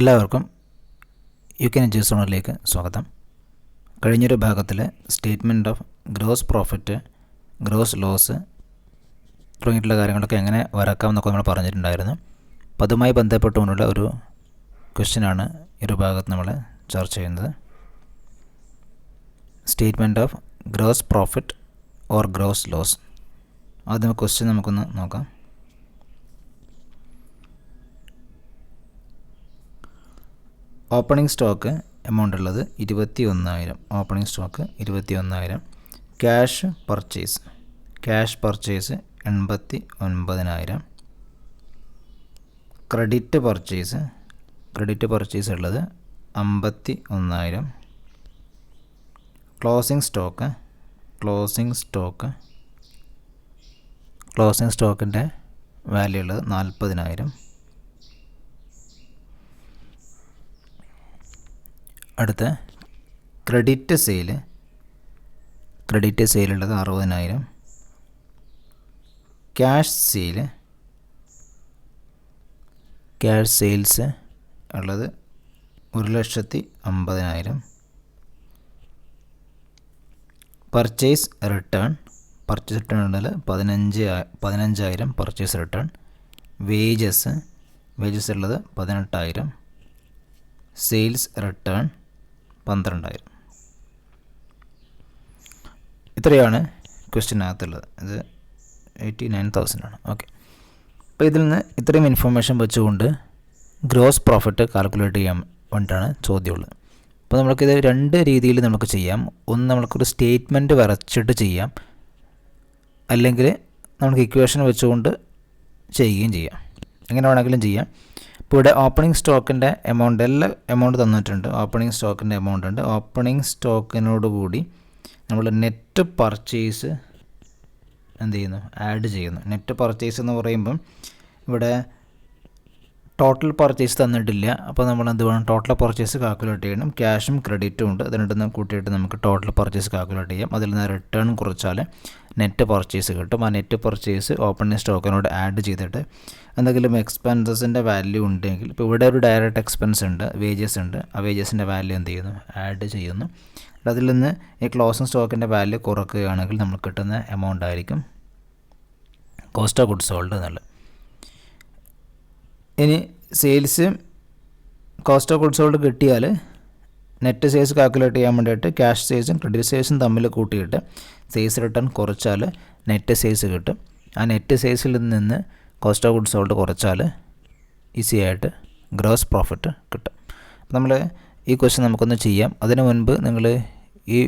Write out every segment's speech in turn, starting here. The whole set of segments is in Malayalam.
എല്ലാവർക്കും UK Energy Zone-ലേക്ക് സ്വാഗതം. കഴിഞ്ഞൊരു ഭാഗത്തിൽ statement of gross profit, gross loss തുടങ്ങിയിട്ടുള്ള കാര്യങ്ങളൊക്കെ എങ്ങനെ വരക്കാമെന്നൊക്കെ നമ്മൾ പറഞ്ഞിട്ടുണ്ടായിരുന്നു. അപ്പോൾ അതുമായി ബന്ധപ്പെട്ടുകൊണ്ടുള്ള ഒരു ക്വസ്റ്റ്യനാണ് ഈ ഒരു ഭാഗത്ത് നമ്മൾ ചർച്ച ചെയ്യുന്നത്. Statement of gross profit or gross loss. ആദ്യം ക്വസ്റ്റ്യൻ നമുക്കൊന്ന് നോക്കാം. ഓപ്പണിംഗ് സ്റ്റോക്ക് എമൗണ്ട് ഉള്ളത് 21,000. Opening stock 21,000. Cash purchase 89,000. Credit purchase ഉള്ളത് 51,000. ക്ലോസിംഗ് സ്റ്റോക്കിൻ്റെ വാല്യൂ ഉള്ളത് 40,000. അടുത്ത ക്രെഡിറ്റ് സെയിലുള്ളത് 60,000. ക്യാഷ് സെയിൽസ് ഉള്ളത് 1,50,000. പർച്ചേസ് റിട്ടേൺ ഉള്ളത് 15,000. Purchase return. വേജസ് ഉള്ളത് 18,000. Sales return 12,000. ഇത്രയാണ് ക്വസ്റ്റ്യനകത്തുള്ളത്. ഇത് 89,000 ആണ്. ഓക്കെ, അപ്പോൾ ഇതിൽ നിന്ന് ഇത്രയും ഇൻഫർമേഷൻ വെച്ചുകൊണ്ട് ഗ്രോസ് പ്രോഫിറ്റ് കാൽക്കുലേറ്റ് ചെയ്യാൻ വേണ്ടിയിട്ടാണ് ചോദ്യമുള്ളത്. അപ്പോൾ നമുക്കിത് രണ്ട് രീതിയിൽ നമുക്ക് ചെയ്യാം. ഒന്ന്, നമുക്കൊരു സ്റ്റേറ്റ്മെൻറ്റ് വരച്ചിട്ട് ചെയ്യാം, അല്ലെങ്കിൽ നമുക്ക് ഇക്വേഷൻ വെച്ചുകൊണ്ട് ചെയ്യുകയും ചെയ്യാം. എങ്ങനെ വേണമെങ്കിലും ചെയ്യാം. ഇപ്പോൾ ഇവിടെ ഓപ്പണിംഗ് സ്റ്റോക്കിൻ്റെ എമൗണ്ട്, എല്ലാ എമൗണ്ട് തന്നിട്ടുണ്ട്. ഓപ്പണിംഗ് സ്റ്റോക്കിൻ്റെ എമൗണ്ട് ഉണ്ട്. ഓപ്പണിംഗ് സ്റ്റോക്കിനോട് കൂടി നമ്മൾ നെറ്റ് പർച്ചേസ് ആഡ് ചെയ്യുന്നു. നെറ്റ് പർച്ചേസ് എന്ന് പറയുമ്പം ഇവിടെ ടോട്ടൽ പർച്ചേസ് തന്നിട്ടില്ല. അപ്പോൾ നമ്മൾ എന്ത് വേണം, ടോട്ടൽ പർച്ചേസ് കാൽക്കുലേറ്റ് ചെയ്യണം. ക്യാഷും ക്രെഡിറ്റും ഉണ്ട്. അതിനിട്ട് കൂട്ടിയിട്ട് നമുക്ക് ടോട്ടൽ പർച്ചേസ് കാൽക്കുലേറ്റ് ചെയ്യാം. അതിൽ നിന്ന് റിട്ടേൺ കുറച്ചാൽ നെറ്റ് പർച്ചേസ് കിട്ടും. ആ നെറ്റ് പർച്ചേസ് ഓപ്പണിംഗ് സ്റ്റോക്കിനോട് ആഡ് ചെയ്തിട്ട് എന്തെങ്കിലും എക്സ്പെൻസസിൻ്റെ വാല്യൂ ഉണ്ടെങ്കിൽ, ഇപ്പോൾ ഇവിടെ ഒരു ഡയറക്റ്റ് എക്സ്പെൻസ് ഉണ്ട്, വേജസ് ഉണ്ട്. ആ വേജസിൻ്റെ വാല്യൂ എന്ത് ചെയ്യുന്നു, ആഡ് ചെയ്യുന്നു. അതിൽ നിന്ന് ഈ ക്ലോസിംഗ് സ്റ്റോക്കിൻ്റെ വാല്യൂ കുറക്കുകയാണെങ്കിൽ നമുക്ക് കിട്ടുന്ന എമൗണ്ട് ആയിരിക്കും കോസ്റ്റ് ഓഫ് ഗുഡ്സ് സോൾഡ് എന്നുള്ളത്. ഇനി sales cost of goods sold കിട്ടിയാൽ നെറ്റ് സെയിൽസ് കാൽക്കുലേറ്റ് ചെയ്യാൻ വേണ്ടിയിട്ട് ക്യാഷ് സെയിൽസും ക്രെഡിറ്റ് സെയിൽസും തമ്മിൽ കൂട്ടിയിട്ട് സെയിൽസ് റിട്ടേൺ കുറച്ചാൽ നെറ്റ് സെയിൽസ് കിട്ടും. ആ നെറ്റ് സെയിൽസിൽ നിന്ന് കോസ്റ്റ് ഓഫ് ഗുഡ്സ് സോൾഡ് കുറച്ചാൽ ഈസി ആയിട്ട് ഗ്രോസ് പ്രോഫിറ്റ് കിട്ടും. നമ്മൾ ഈ ക്വസ്റ്റ്യൻ നമുക്കൊന്ന് ചെയ്യാം. അതിനു മുൻപ് നിങ്ങൾ ഈ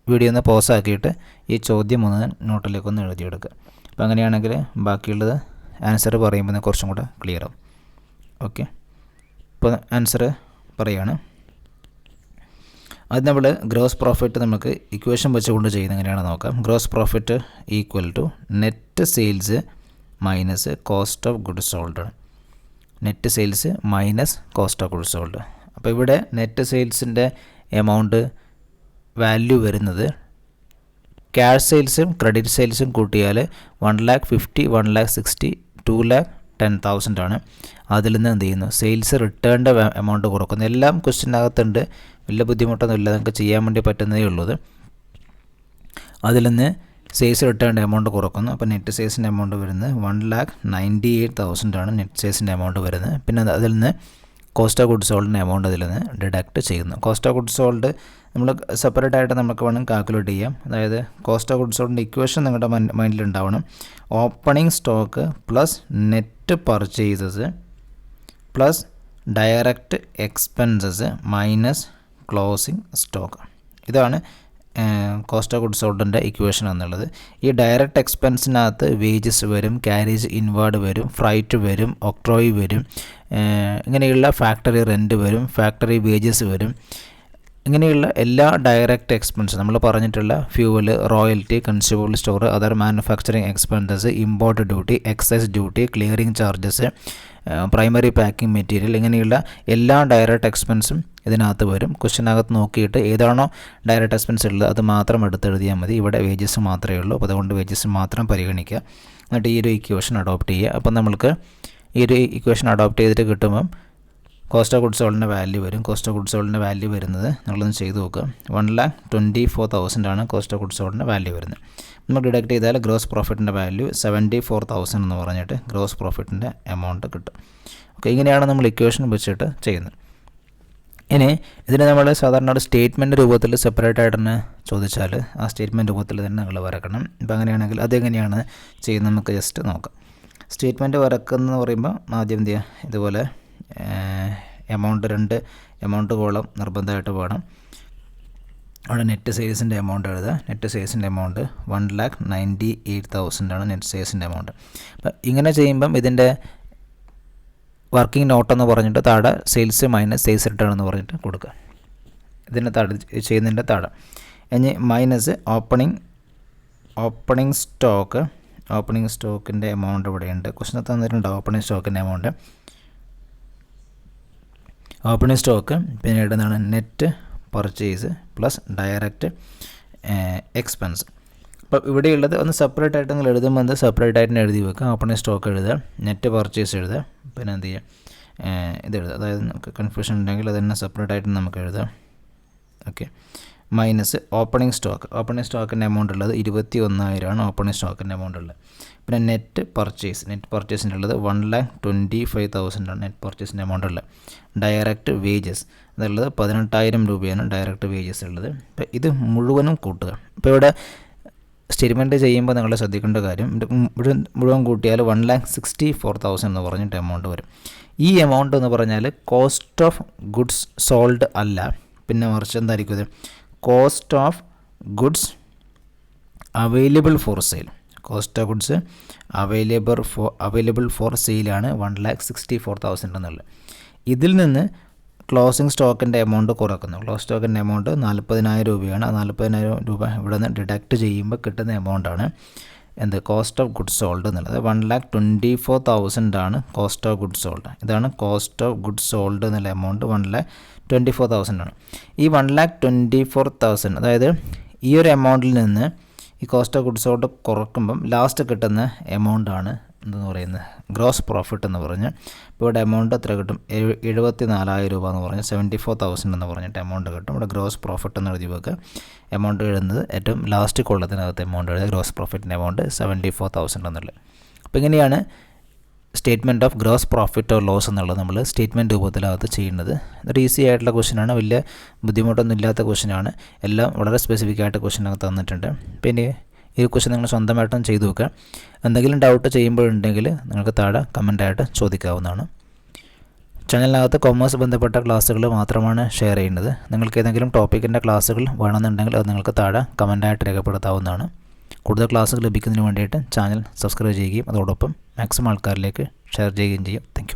വീഡിയോ ഒന്ന് പോസ് ആക്കിയിട്ട് ഈ ചോദ്യം ഒന്ന് നോട്ടിലേക്കൊന്ന് എഴുതിയെടുക്കുക. അപ്പോൾ അങ്ങനെയാണെങ്കിൽ ബാക്കിയുള്ളത് ആൻസർ പറയുമ്പോൾ കുറച്ചും കൂടെ ക്ലിയർ ആവും. ഓക്കെ, ഇപ്പോൾ ആൻസർ പറയുകയാണ്. അത് നമ്മൾ ഗ്രോസ് പ്രോഫിറ്റ് നമുക്ക് ഇക്വേഷൻ വെച്ചുകൊണ്ട് ചെയ്യുന്നത് എങ്ങനെയാണെന്ന് നോക്കാം. Gross profit equal to net sales minus cost of goods sold ആണ്. Net sales minus cost of goods sold. അപ്പോൾ ഇവിടെ നെറ്റ് സെയിൽസിൻ്റെ എമൗണ്ട് വാല്യൂ വരുന്നത് ക്യാഷ് സെയിൽസും ക്രെഡിറ്റ് സെയിൽസും കൂട്ടിയാൽ 1,50,000, 1,60,000, 2,10,000 ആണ്. അതിൽ നിന്ന് എന്ത് ചെയ്യുന്നു, സെയിൽസ് റിട്ടേണിൻ്റെ എമൗണ്ട് കുറക്കുന്നു. എല്ലാം ക്വസ്റ്റ്യനകത്തുണ്ട്, വലിയ ബുദ്ധിമുട്ടൊന്നുമില്ല, നമുക്ക് ചെയ്യാൻ വേണ്ടി പറ്റുന്നതേ ഉള്ളത്. അതിൽ നിന്ന് സെയിൽസ് റിട്ടേണിൻ്റെ എമൗണ്ട് കുറക്കുന്നു. അപ്പോൾ നെറ്റ് സെയിൽസിൻ്റെ എമൗണ്ട് വരുന്നത് 1,98,000 ആണ് നെറ്റ് സെയിൽസിൻ്റെ എമൗണ്ട് വരുന്നത്. പിന്നെ അതിൽ നിന്ന് കോസ്റ്റ് ഓഫ് ഗുഡ്സ് സോൾഡിൻ്റെ എമൗണ്ട് അതിൽ നിന്ന് ഡിഡക്റ്റ് ചെയ്യുന്നു. കോസ്റ്റ് ഓഫ് ഗുഡ്സ് സോൾഡ് നമ്മൾ സെപ്പറേറ്റ് ആയിട്ട് നമുക്ക് വേണം കാൽക്കുലേറ്റ് ചെയ്യാം. അതായത് കോസ്റ്റ് ഓഫ് ഗുഡ്സ് സോൾഡിൻ്റെ ഇക്വേഷൻ നിങ്ങളുടെ മൈൻഡിൽ ഉണ്ടാവണം. Opening stock plus net purchases plus direct expenses minus closing stock. ഇതാണ് കോസ്റ്റ് ഓഫ് ഗുഡ്സ് സോൾഡിൻ്റെ ഇക്വേഷൻ എന്നുള്ളത്. ഈ ഡയറക്റ്റ് എക്സ്പെൻസിനകത്ത് വേജസ് വരും, ക്യാരേജ് ഇൻവാർഡ് വരും, ഫ്രൈറ്റ് വരും, ഒക്ട്രോയി വരും, ഇങ്ങനെയുള്ള ഫാക്ടറി റെൻറ്റ് വരും, ഫാക്ടറി വേജസ് വരും. ഇങ്ങനെയുള്ള എല്ലാ ഡയറക്റ്റ് എക്സ്പെൻസ് നമ്മൾ പറഞ്ഞിട്ടുള്ള fuel, royalty, consumable store, other manufacturing expenses, import duty, excise duty, clearing charges, primary packing material, ഇങ്ങനെയുള്ള എല്ലാ ഡയറക്റ്റ് എക്സ്പെൻസും ഇതിനകത്ത് വരും. ക്വസ്റ്റ്യനകത്ത് നോക്കിയിട്ട് ഏതാണോ ഡയറക്റ്റ് എക്സ്പെൻസ് ഉള്ളത് അത് മാത്രം എടുത്തെഴുതിയാൽ മതി. ഇവിടെ വേജസ് മാത്രമേ ഉള്ളൂ. അപ്പോൾ അതുകൊണ്ട് വേജസ് മാത്രം പരിഗണിക്കുക. എന്നിട്ട് ഈ ഒരു ഇക്വേഷൻ അഡോപ്റ്റ് ചെയ്യുക. അപ്പം നമ്മൾക്ക് ഈ ഒരു ഇക്വേഷൻ അഡോപ്റ്റ് ചെയ്തിട്ട് കിട്ടുമ്പം കോസ്റ്റ് ഓഫ് ഗുഡ്സ് സോൾഡിൻ്റെ വാല്യൂ വരും. കോസ്റ്റ് ഓഫ് ഗുഡ്സ് സോൾഡിൻ്റെ വാല്യൂ വരുന്നത് നിങ്ങളൊന്ന് ചെയ്ത് നോക്കുക. 1,24,000 ആണ് കോസ്റ്റ് ഓഫ് ഗുഡ്സ് സോൾഡിൻ്റെ വാല്യൂ വരുന്നത്. നമ്മൾ ഡിഡക്ട് ചെയ്താൽ ഗ്രോസ് പ്രോഫിറ്റിൻ്റെ വാല്യൂ 74,000 എന്ന് പറഞ്ഞിട്ട് ഗ്രോസ് പ്രോഫിറ്റിൻ്റെ എമൗണ്ട് കിട്ടും. ഓക്കെ, ഇങ്ങനെയാണ് നമ്മൾ ഇക്വേഷൻ വെച്ചിട്ട് ചെയ്യുന്നത്. ഇനി ഇതിന് നമ്മൾ സാധാരണ ഒരു സ്റ്റേറ്റ്മെൻറ്റ് രൂപത്തിൽ സെപ്പറേറ്റ് ആയിട്ട് തന്നെ ചോദിച്ചാൽ ആ സ്റ്റേറ്റ്മെൻറ്റ് രൂപത്തിൽ തന്നെ നിങ്ങൾ വരക്കണം. ഇപ്പോൾ അങ്ങനെയാണെങ്കിൽ അതെങ്ങനെയാണ് ചെയ്യുന്നത് നമുക്ക് ജസ്റ്റ് നോക്കാം. സ്റ്റേറ്റ്മെൻറ്റ് വരക്കുന്നതെന്ന് പറയുമ്പോൾ ആദ്യം എന്ത് ചെയ്യുക, ഇതുപോലെ രണ്ട് എമൗണ്ട് കോളം നിർബന്ധമായിട്ട് വേണം. അവിടെ നെറ്റ് സെയിൽസിൻ്റെ എമൗണ്ട് എഴുതുക. നെറ്റ് സെയിൽസിൻ്റെ എമൗണ്ട് 1,98,000 ആണ് നെറ്റ് സെയിൽസിൻ്റെ എമൗണ്ട്. അപ്പം ഇങ്ങനെ ചെയ്യുമ്പം ഇതിൻ്റെ വർക്കിംഗ് നോട്ട് എന്ന് പറഞ്ഞിട്ട് താഴെ സെയിൽസ് മൈനസ് സെയിൽസ് റിട്ടേൺ എന്ന് പറഞ്ഞിട്ട് കൊടുക്കുക. ഇതിൻ്റെ താഴെ ചെയ്യുന്നതിൻ്റെ താഴെ ഇനി മൈനസ് ഓപ്പണിംഗ് സ്റ്റോക്കിൻ്റെ എമൗണ്ട് ഇവിടെയുണ്ട്. ക്വസ്റ്റൻ തന്നിട്ടുണ്ട് ഓപ്പണിംഗ് സ്റ്റോക്കിൻ്റെ എമൗണ്ട്. ഓപ്പണിംഗ് സ്റ്റോക്ക് പിന്നീട് എന്താണ് net purchase plus direct expense. അപ്പോൾ ഇവിടെയുള്ളത് ഒന്ന് സെപ്പറേറ്റ് ആയിട്ട് നിങ്ങൾ എഴുതുമ്പോൾ എന്ത് സെപ്പറേറ്റ് ആയിട്ട് എഴുതി വെക്കുക. ഓപ്പണിംഗ് സ്റ്റോക്ക് എഴുതുക, നെറ്റ് പർച്ചേസ് എഴുതുക, പിന്നെ എന്ത് ചെയ്യുക ഇതെഴുതുക. അതായത് നമുക്ക് കൺഫ്യൂഷൻ ഉണ്ടെങ്കിൽ അത് തന്നെ സെപ്പറേറ്റ് ആയിട്ട് നമുക്ക് എഴുതാം. ഓക്കെ, മൈനസ് ഓപ്പണിംഗ് സ്റ്റോക്കിൻ്റെ എമൗണ്ട് ഉള്ളത് 21,000 ആണ് ഓപ്പണിംഗ് സ്റ്റോക്കിൻ്റെ എമൗണ്ട് ഉള്ളത്. പിന്നെ നെറ്റ് പർച്ചേസിൻ്റെ ഉള്ളത് 1,25,000 ആണ് നെറ്റ് പർച്ചേസിൻ്റെ എമൗണ്ട് ഉള്ളത്. ഡയറക്റ്റ് വേജസ് അതുള്ളത് 18,000 രൂപയാണ് ഡയറക്റ്റ് വേജസ് ഉള്ളത്. അപ്പോൾ ഇത് മുഴുവനും കൂട്ടുക. ഇപ്പോൾ ഇവിടെ സ്റ്റേറ്റ്മെൻറ്റ് ചെയ്യുമ്പോൾ നിങ്ങൾ ശ്രദ്ധിക്കേണ്ട കാര്യം മുഴുവൻ കൂട്ടിയാൽ 1,64,000 എന്ന് പറഞ്ഞിട്ട് എമൗണ്ട് വരും. ഈ എമൗണ്ട് എന്ന് പറഞ്ഞാൽ കോസ്റ്റ് ഓഫ് ഗുഡ്സ് സോൾഡ് അല്ല, പിന്നെ മറിച്ച് എന്തായിരിക്കും ഇത് cost of goods available for sale. Cost of goods available for സെയിലാണ് 1,64,000 എന്നുള്ളത്. ഇതിൽ നിന്ന് ക്ലോസിംഗ് സ്റ്റോക്കിൻ്റെ എമൗണ്ട് കുറക്കുന്നു. ക്ലോസ് സ്റ്റോക്കിൻ്റെ എമൗണ്ട് 40,000 രൂപയാണ്. ആ 40,000 രൂപ ഇവിടെ നിന്ന് ഡിഡക്റ്റ് ചെയ്യുമ്പോൾ കിട്ടുന്ന എമൗണ്ടാണ് എന്ത് കോസ്റ്റ് ഓഫ് ഗുഡ്സ് സോൾഡ് എന്നുള്ളത്. 1,24,000 ആണ് കോസ്റ്റ് ഓഫ് ഗുഡ്സ് സോൾഡ്. ഇതാണ് കോസ്റ്റ് ഓഫ് ഗുഡ്സ് സോൾഡ് എന്നുള്ള എമൗണ്ട് 1,24,000 ആണ്. ഈ 1,24,000 അതായത് ഈ ഒരു എമൗണ്ടിൽ നിന്ന് ഈ കോസ്റ്റ് ഓഫ് ഗുഡ്സ് സോൾഡ് കുറക്കുമ്പം ലാസ്റ്റ് കിട്ടുന്ന എമൗണ്ടാണ് എന്തെന്ന് പറയുന്നത് ഗ്രോസ് പ്രോഫിറ്റ് എന്ന് പറഞ്ഞ്. ഇപ്പോൾ ഇവിടെ എമൗണ്ട് എത്ര കിട്ടും 74,000 രൂപ എന്ന് പറഞ്ഞ് 74,000 എന്ന് പറഞ്ഞിട്ട് എമൗണ്ട് കിട്ടും. ഇവിടെ ഗ്രോസ് പ്രോഫിറ്റ് എന്ന് എഴുതി വെക്കുക. എമൗണ്ട് എഴുതുന്നത് ഏറ്റവും ലാസ്റ്റ് കൊള്ളത്തിനകത്ത് എമൗണ്ട് എഴുതുക. ഗ്രോസ് പ്രോഫിറ്റിൻ്റെ എമൗണ്ട് 74,000 എന്നുള്ളത്. അപ്പോൾ ഇങ്ങനെയാണ് statement of gross profit or loss എന്നുള്ളത് നമ്മൾ സ്റ്റേറ്റ്മെൻറ്റ് രൂപത്തിലകത്ത് ചെയ്യുന്നത്. ഇതൊരു ഈസി ആയിട്ടുള്ള ക്വസ്റ്റ്യനാണ്, വലിയ ബുദ്ധിമുട്ടൊന്നും ഇല്ലാത്ത ക്വസ്റ്റ്യനാണ്. എല്ലാം വളരെ സ്പെസിഫിക് ആയിട്ട് ക്വസ്റ്റ്യനകത്ത് തന്നിട്ടുണ്ട്. പിന്നെ ഈ ക്വസ്റ്റ്യൻ നിങ്ങൾ സ്വന്തമായിട്ടും ചെയ്തു നോക്കുക. എന്തെങ്കിലും ഡൗട്ട് ചെയ്യുമ്പോഴുണ്ടെങ്കിൽ നിങ്ങൾക്ക് താഴെ കമൻറ്റായിട്ട് ചോദിക്കാവുന്നതാണ്. ചാനലിനകത്ത് കൊമേഴ്സ് ബന്ധപ്പെട്ട ക്ലാസ്സുകൾ മാത്രമാണ് ഷെയർ ചെയ്യുന്നത്. നിങ്ങൾക്ക് ഏതെങ്കിലും ടോപ്പിക്കിൻ്റെ ക്ലാസ്സുകൾ വേണമെന്നുണ്ടെങ്കിൽ അത് നിങ്ങൾക്ക് താഴെ കമൻറ്റായിട്ട് രേഖപ്പെടുത്താവുന്നതാണ്. കൂടുതൽ ക്ലാസ്സുകൾ ലഭിക്കുന്നതിന് വേണ്ടിയിട്ട് ചാനൽ സബ്സ്ക്രൈബ് ചെയ്യുകയും അതോടൊപ്പം മാക്സിമം ആൾക്കാരിലേക്ക് ഷെയർ ചെയ്യുകയും ചെയ്യും. താങ്ക്